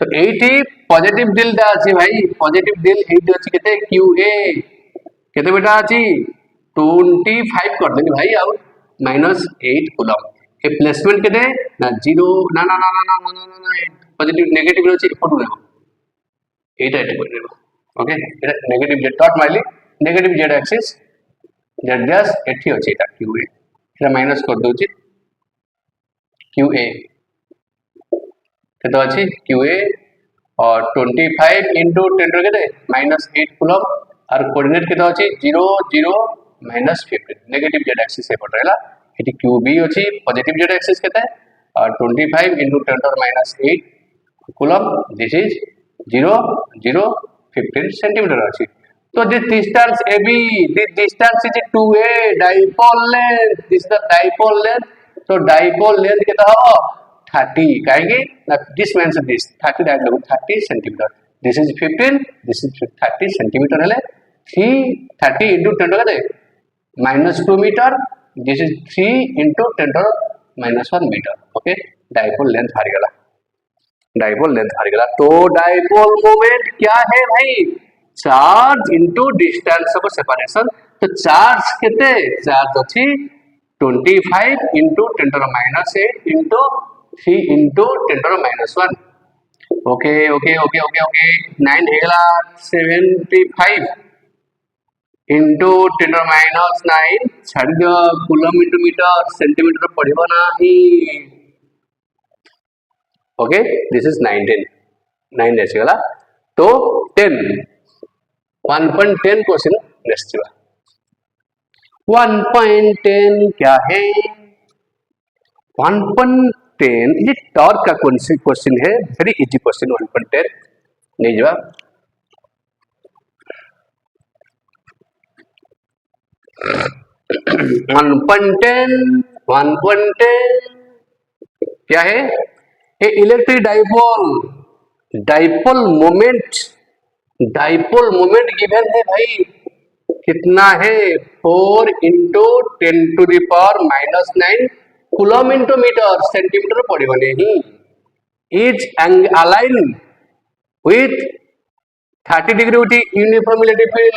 तो एटी पॉजिटिव दिल दा अछि भाई पॉजिटिव दिल एटी अछि केते qa केते बेटा अछि 25 कर देनी भाई आउट -8 कूलम ए प्लेसमेंट केते ना 0 ना ना ना ना ना ना ना ना पॉजिटिव नेगेटिव अछि फोटो रे एटा एटा कर देबो ओके एटा negative Z dot Miley negative Z axis Z dash एठी अछि एटा qa एटा माइनस कर दोछि qa केते अछि qa और 25 into 10 केते -8 कूलम और कोऑर्डिनेट केते अछि 0 0 -15 नेगेटिव जेड एक्सिस से पड़ रहला एटी qb अछि पॉजिटिव जेड एक्सिस केते और 25 into 10 to the minus 8 coulomb this is 0 0 15 centimetre अछि तो this distance ab this distance is 2a dipole length this the dipole length तो डाइपोल लेंथ केते हो 30 काहेकि दिस मींस दिस 30 डाइट लगो 30 centimetre this is 15 this is 30 centimetre हले 30 into 10 केते -2 metre this is 3 into 10 to -1 metre okay dipole length हार गला डाइपोल लेंथ हार गला तो डाइपोल मोमेंट क्या है भाई charge into distance of separation तो चार्ज केते चार्ज अछि 25 into 10 to the minus 8 into 3 into 10 to the minus 1 okay okay okay okay okay 9 हेगला 75 into 10 to the minus 9 छाड़ दियो कूलम into मीटर सेंटीमीटर पढ़िबो नाही okay this is 19 9 ऐसे गला तो 10 1.10 question next 1.10 क्या है 1.10 ये टॉर्क का क्वेश्चन है वेरी इजी क्वेश्चन 1.10 नहीं जवाब 1.10 क्या है ये इलेक्ट्रिक डाइपोल मोमेंट गिवन है भाई कितना है 4 into 10 to the power -9 कूलम into मीटर सेंटीमीटर पड़िबो नहीं इज अलाइन विथ 30 डिग्री उठी uniform electric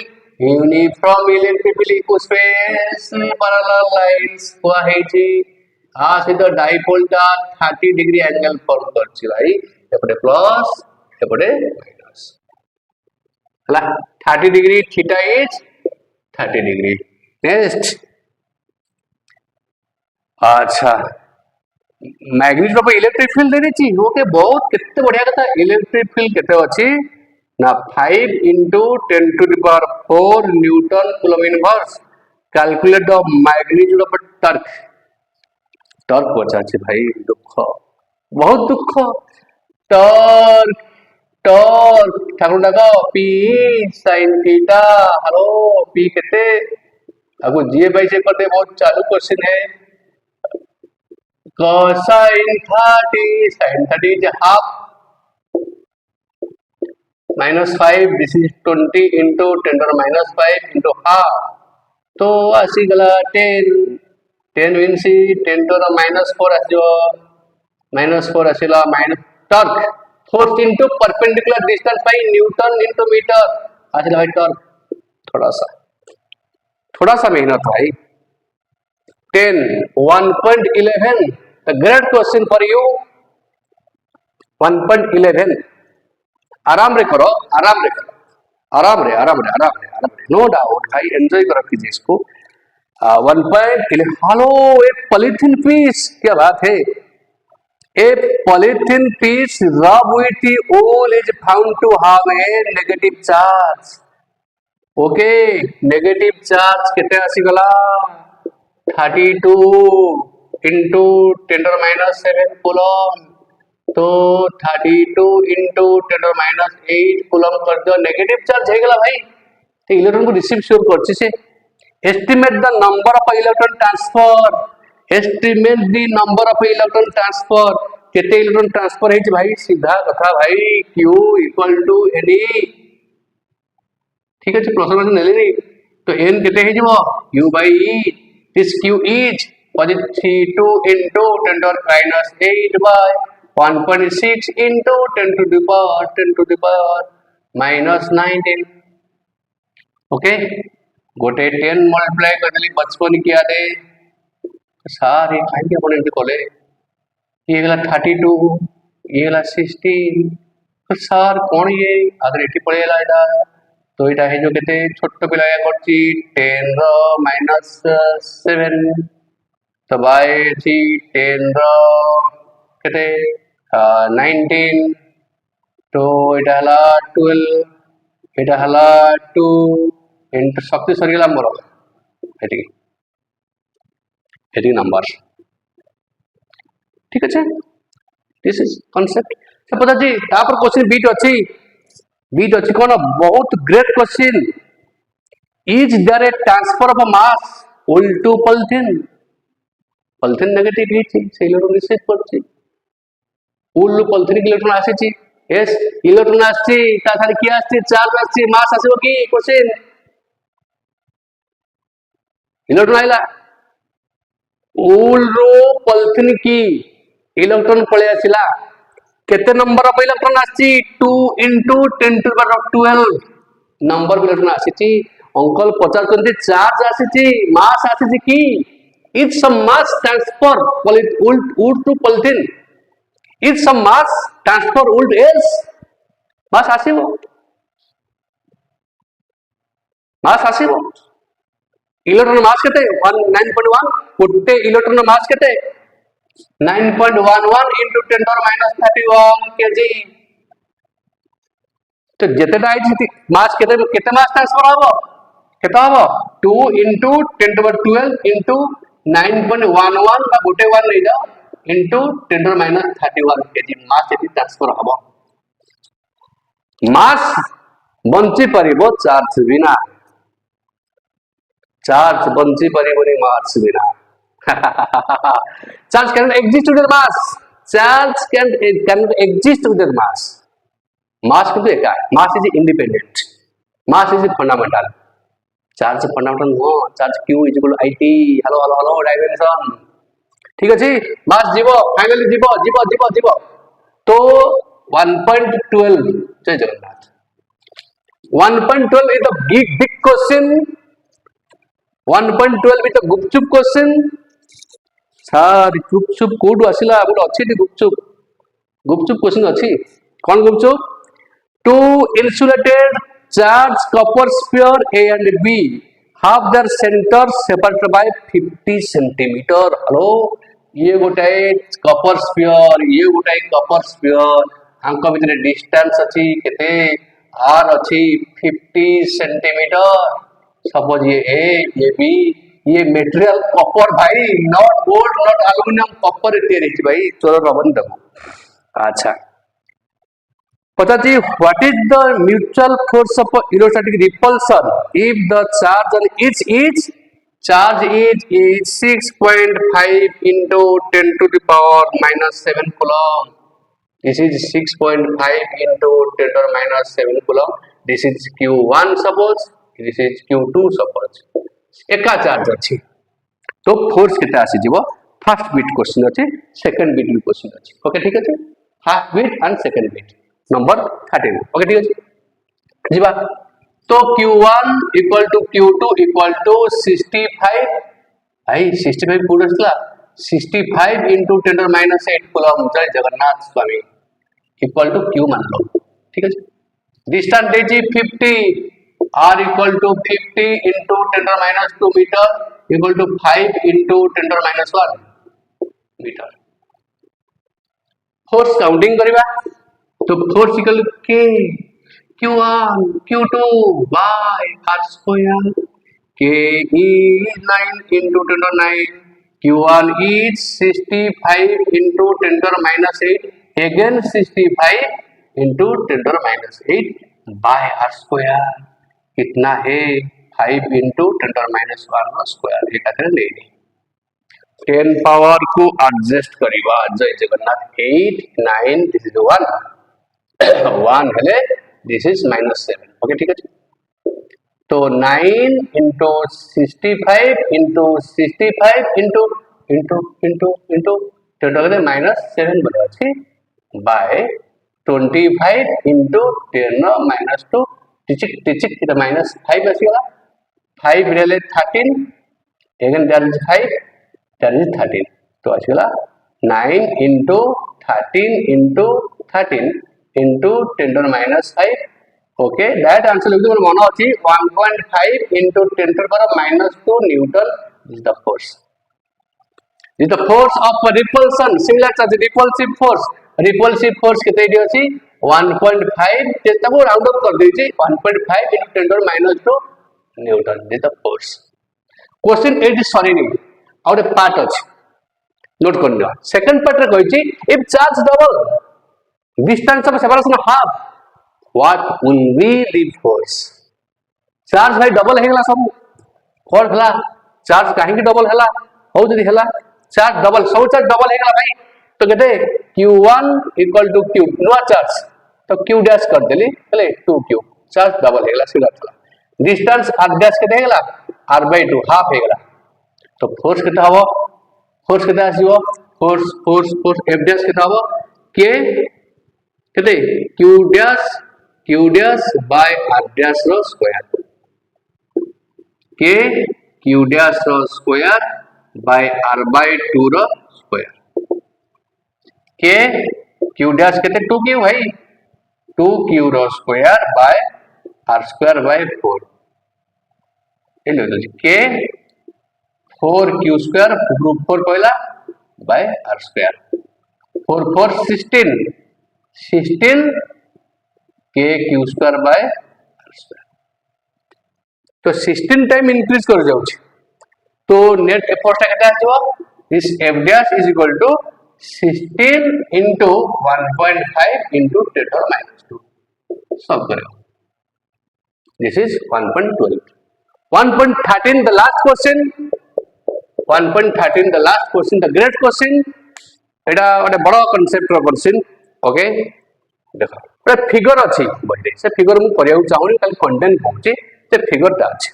field equal space parallel lines हुआ है जी आ सहित डाइपोल टा 30 डिग्री एंगल फॉर्म करछि भाई एपटे प्लस एपटे माइनस हला 30 degree theta is 30 degree next अच्छा मैग्नीट्यूड ऑफ इलेक्ट्रिक फील्ड दे देछि ओके बहुत केते बढ़िया कथा इलेक्ट्रिक फील्ड केते अछि ना 5 into 10 to the power 4 Newton coulomb inverse calculate the magnitude of torque बचा छी भाई दुख बहुत दुख टॉर्क टॉर्क ठाकुर डाको p sin theta hello p केते आगो जीए बाई से करते बहुत चालू क्वेश्चन है cosine 30 sin 30 is half -5 this is 20 into 10 to the minus 5 into half तो आसीगला 10 10 मीन्स 10 to the -4 आसो -4 आसीला minus torque force into perpendicular distance by newton into metre आसीला भाई टॉर्क थोड़ा सा मेहनत भाई 10 1.11 the great question for you 1.11 आराम रे करो आराम रे नो डाउट भाई एंजॉय करो फिजिक्स को 1.11 हेलो एक पॉलीथीन पीस क्या बात है a polythene piece rub with the wool is found to have a negative charge okay negative charge केते आसीगला 32 into 10⁻⁷ कूलम तो 32 into 10⁻⁸ कूलम कर दो नेगेटिव चार्ज है गला भाई तो इलेक्ट्रॉन को रिसीव श्योर करछि से estimate the number of electron transfer estimate the number of electron transfer केते इलेक्ट्रॉन ट्रांसफर है भाई सीधा कथा भाई q इक्वल टू ne ठीक है प्रश्न में नेले नहीं तो n केते है जीवो u by e this q is +32 into 10⁻⁸ by 1.6 into 10 to the power -19 okay गोटे 10 मल्टीप्लाई करली 55 किया दे सारे काई के अपन कोले ये गला 32 ये गला 16 तो सर कोन ये अगर एठी पळेला एटा तो एटा है जो केते छोट पिला या करची 10 रो -7 तो बाय थी 10 रो केते 19 तो एटा हला 12 एटा हला 2 इंटू शक्ति सरीला मोर एटी नंबर ठीक है दिस इज कांसेप्ट से पता जी तापर क्वेश्चन बीट अछि कोन बहुत great question is there a transfer of mass wool to polythene negative ही से इलेक्ट्रॉन रिसीव करछि वुल पॉलिथिन के इलेक्ट्रॉन आसी यस इलेक्ट्रॉन आसी ता खाली की आसी चार्ज आसी मास आसीबो की क्वेश्चन इलेक्ट्रॉन आइला वुल रो पॉलिथिन की इलेक्ट्रॉन पळे आसिला केते नंबर ऑफ इलेक्ट्रॉन आसी 2 into 10 to the power of 12 number of electron आसी अंकल 50 चंदी चार्ज आसी मास आसी की it's some mass transfer wood to polythene it's some mass transfer wood else mass आसीबो इलेक्ट्रॉन मास केते 9.1 गोटे इलेक्ट्रॉन मास केते 9.11 into 10⁻31 kg तो जेतेटा आइ मास केते मास ट्रांसफर हबो केते हबो 2 into 10⁻12 into 9.11 बा गोटे 1 नै जाओ into 10⁻31 kg मास एति ट्रांसफर हबो मास बंची परिबो चार्ज बिना चार्ज बंची परिबोनी मास बिना charge cannot exist without mass charge cannot exist without mass किंतु एका mass is independent mass is fundamental charge fundamental no charge q is equal to it hello dimension ठीक अछि mass जीवो finally जीवो तो 1.12 जय Jagannath 1.12 is the big question 1.12 is the गुपचुप question sir गुपचुप कोड आसिला गोटे अछि गुपचुप क्वेश्चन अछि कोन गुपचुप two insulated charge copper sphere A and B have their center separated by 50 centimetre hello ये गोटे कॉपर स्फीयर आंक भितर डिस्टेंस अछि केते r अछि 50 सेंटीमीटर सपोज ये A ये B ये मटेरियल कॉपर भाई not gold not aluminium copper तैयारी है भाई चलो रबन देखो अच्छा पता जी what is the mutual force of electrostatic repulsion if the charge on each charge is 6.5 into 10 to the power -7 coulomb this is 6.5 into 10 to the -7 coulomb this is q1 suppose this is q2 suppose एका charge अच्छी तो force केते आसी जीवो first bit question अच्छे second bit question अच्छे okay ठीक है half bit and second bit number 13 okay ठीक है जीवा तो Q1 equal to Q2 equal to 65 भाई 65 पूरा चला 65 into 10⁻⁸ कूलम जय Jagannath Swami equal to Q मान लो ठीक है डिस्टेंस देजी 50 R equal to 50 into 10⁻² metre equal to 5 into 10⁻1 metre force counting करिबा तो फोर्स इक्वल के Q1 Q2 by R square K is 9 into 10⁻9 Q1 is 65 into 10⁻8 again 65 into 10⁻8 by R square कितना है 5 into 10⁻1 स्क्वायर ये कहते हैं लेनी 10 power को एडजस्ट करिबा जय जगन्नाथ 8 9 दिस इज 1 1 हेले दिस इज -7 ओके ठीक है तो 9 into 65 into 65 into -7 बने अछि बाय 25 into 10⁻2 टिचिक इटा -5 आसीगला 5 रेले 13 again there is 5 there is 13 तो आसीगला 9 into 13 into 13 into 10⁻5 okay that answer लिखि मन मन अछि 1.5 into 10 to the power -2 Newton is the force is the force of repulsion similar to the repulsive force केते डी अछि 1.5 चेष्टा को राउंड अप कर दीजिए 1.5 into 10⁻2 Newton is the force question 8 sorry नहीं और एक पार्ट अछि नोट कर लियो सेकंड पार्ट रे कहै छी if charge double distance of separation half what will be the force charge भाई डबल हे गला सब कोन हला चार्ज काहे की डबल हला हो जदी हला चार्ज डबल सब चार्ज डबल हे गला भाई तो कहते Q1 equal to Q no charge तो Q डैश कर देली हेले 2Q चार्ज डबल हे गला सीधा चला डिस्टेंस R डैश केते हे गला R/2 हाफ हे गला तो फोर्स केते हबो फोर्स केते आसीबो फोर्स F डैश केते हबो K केते Q dash by R dash रो स्क्वायर K Q डैश रो स्क्वायर बाय R/2 रो स्क्वायर K Q डैश केते 2Q भाई 2Q रो square by R square by 4 एलो तो K 4Q स्क्वायर ग्रुप 4 कहला by R square 4 4 16 K Q square by R square तो 16 time increase कर जाउछ तो नेट फोर्स ता केते आसीबो this F dash is equal to 16 into 1.5 into 10⁻2 सब करो this is 1.12 1.13 the last question 1.13 the last question the great question एटा ओटे बडो कांसेप्ट रो क्वेश्चन ओके देखो ए फिगर अछि बडे से फिगर मु करिया चाहूनी खाली कंटेंट पहुचे से फिगर ता अछि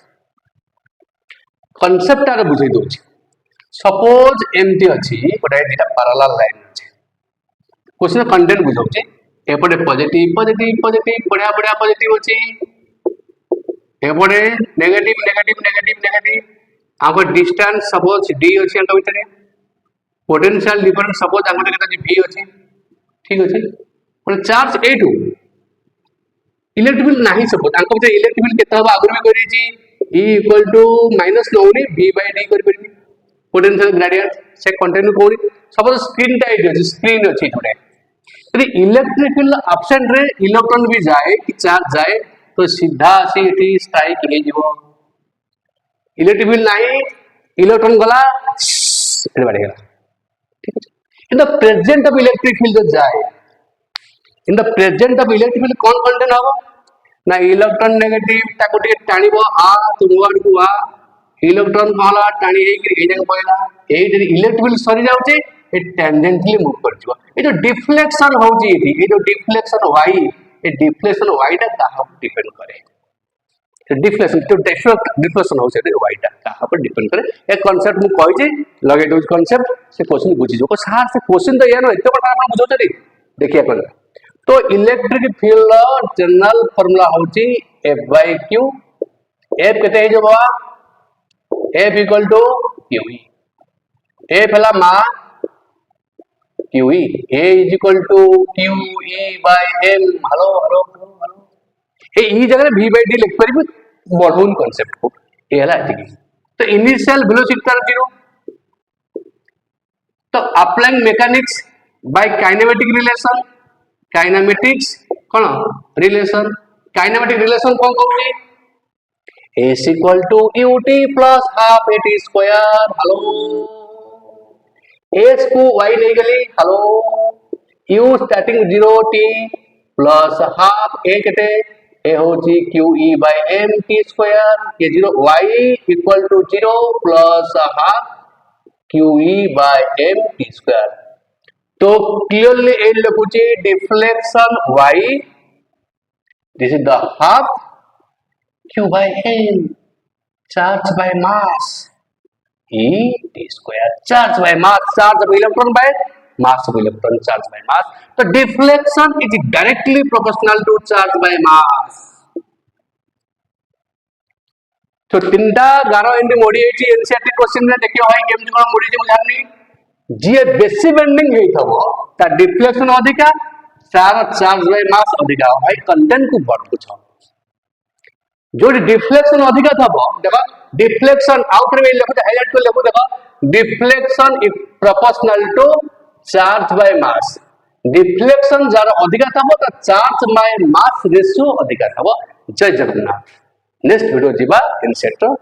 कांसेप्ट आरे बुझै दोछि सपोज एमटी अछि गोटे दिटा पैरेलल लाइन अछि क्वेश्चन कंटेंट बुझौछि एपटे पॉजिटिव बढ़िया पॉजिटिव अछि एपटे नेगेटिव आको डिस्टेंस सपोज d अछि अंक भितरे पोटेंशियल डिफरेंस सपोज आको केता v अछि ठीक अछि पर चार्ज a2 इलेक्ट्रिक नाही सपोज अंक भितरे इलेक्ट्रिक केता हबा आगुर भी करि छी E equal to minus नौनी v by d कर परबी पोटेंशियल ग्रेडियंट से कंटिन्यू कोरी सपोज स्क्रीन टाइट अछि स्क्रीन अछि थोड़े यदि इलेक्ट्रिक फील्ड एब्सेंट रे इलेक्ट्रॉन भी जाए कि चार्ज जाए तो सीधा आसी एठी स्ट्राइक हे जीवो इलेक्ट्रिक फील्ड नाही इलेक्ट्रॉन गला एठी बढ़ गला ठीक है in the present of electric field जाए in the present of electric field कौन कंटेंट हबो ना इलेक्ट्रॉन नेगेटिव ताको टे टाणीबो आ तुमवाड को आ इलेक्ट्रॉन कहला टाणी हे कि ए जंग पयला ए इलेक्ट्रिक फील्ड सरी जाउचे ए टेंजेंटली मूव कर जिवो ए जो डिफ्लेक्शन होउची ए जो डिफ्लेक्शन y ता कहा डिपेंड करे तो डिफ्लेक्शन तो डिफ्लेक्शन होउचे y ता ऊपर डिपेंड करे ए कांसेप्ट मु कहि जे लगे दो कांसेप्ट से क्वेश्चन बुझी जो को सार से क्वेश्चन तो ये न एते बटा आपण बुझोतरी देखिए अपन तो इलेक्ट्रिक फील्ड जनरल फार्मूला होची F/Q F केते हे जो बाबा F equal to QE F हला मास QE A is equal to QE by M hello hello hello ए जगह V by D लिख परिबे बडून कांसेप्ट को ए हला एतिकी तो इनिशियल वेलोसिटी तार 0 तो applying mechanics by kinematic relation kinematics कोन रिलेशन काइनेमेटिक रिलेशन कोन कहूची S equal to UT plus half AT square hello H को y नहीं गली hello u starting 0 t plus half a केते a होची QE by m t square ये 0 y equal to 0 plus half QE by m t square तो clearly ए लिखुची deflection y this is the half q by m charge by mass E t square charge by mass charge of electron by mass of electron charge by mass so deflection is directly proportional to charge by mass तो तीनटा 11 and Modi eighty NCERT question रे देखियो भाई केमति कोन मोडी जे जानि जे बेसी bending हेई थबो ता deflection अधिका charge by मास अधिका भाई कंटेंट को बड पूछो जो डिफ्लेक्शन अधिका थबो देखो डिफ्लेक्शन आउटर में लिखो हाइलाइट को लिखो देखो deflection is proportional to charge by mass deflection जार अधिका थबो ता चार्ज बाय मास रेशियो अधिका थबो जय जगन्नाथ नेक्स्ट वीडियो जीवा इन सेक्टर